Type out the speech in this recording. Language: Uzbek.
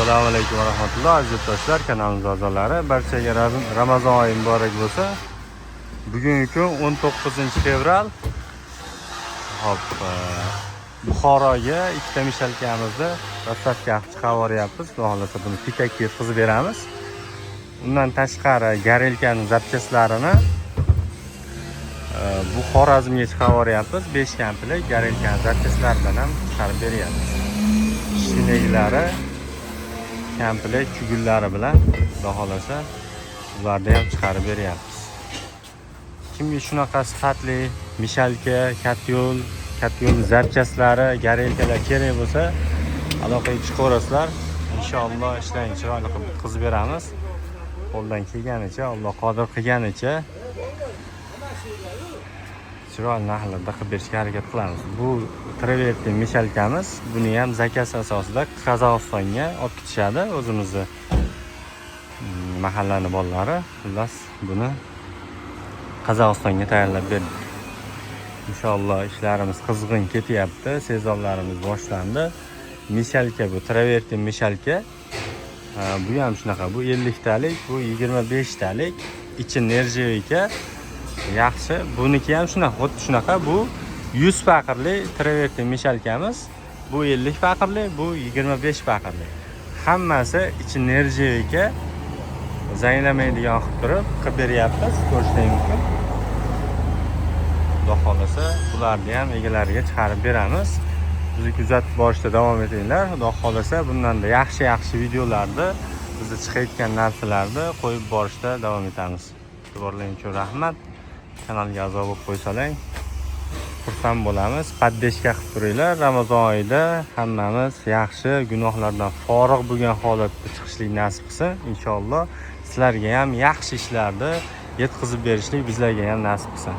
Assalomu alaykum va rahmatulloh aziz do'stlar, kanalimiz a'zolari, barchaga Ramazon oyi muborak bo'lsa. Bugungi kun 19-fevral. Hop, Buxoroga ikkita mishalkamizni dastlabki chiqarib yuboryapmiz. Xudo xolasa buni pikakka yetkazib beramiz. Undan tashqari garelkaning zapchaslarini bu Xorazmga chiqarib yuboryapmiz. 5 komplet garelkaning zapchaslaridan ham chiqarib beryapmiz. Shineglari, komplet chugullari bilan xudo xolasa ularni ham chiqarib beryapmiz. Kimga shunaqa sifatli mishalka, katyol zapchaslari, garelkalar kerak bo'lsa, aloqaga chiqaverasizlar. Inshaalloh ishlarini chiroyli qilib bitkazib beramiz. Qo'ldan kelganicha, Alloh qodir qilganicha chiroyli narxlarda qilib berishga harakat qilamiz. Bu travertin mishalkamiz. Buni ham zakaz asosida Qozog'istonga olib ketishadi. O'zimizni mahallani bolalari, xullas buni Qozog'istonga tayyorlab berdik. Inshaalloh ishlarimiz qizg'in ketyapti. Sezonlarimiz boshlandi. Mishalka bu travertin mishalka. Bu ham shunaqa. Bu 50 talik, bu 25 talik. Ichi nerjevika. Yaxshi. Buniki ham shunaqa, xuddi shunaqa. Bu 100 faqirli travertin mishalkamiz. Bu 50 faqirli, bu 25 faqirli. Hammasi ichi nerjevika. Zanglamaydigan qilib turib qilib beryapmiz. Ko'rishingiz mumkin. Xudo xolasa bularni ham egalariga chiqarib beramiz. Bizni kuzatib borishda davom etinglar. Xudo xolasa bundanda yaxshi videolarni, bizda chiqayotgan narsalarni qo'yib borishda davom etamiz. E'tiborlaringiz uchun rahmat. Kanalga a'zo bo'lib qo'ysalang xursand bo'lamiz. Poddeshka qilib turinglar. Ramazon oyida hammamiz yaxshi, gunohlardan forig' bo'lgan holatda chiqishlik nasib qilsin. Inshaalloh sizlarga ham yaxshi ishlarni yetkazib berishlik bizlarga ham nasib qilsin.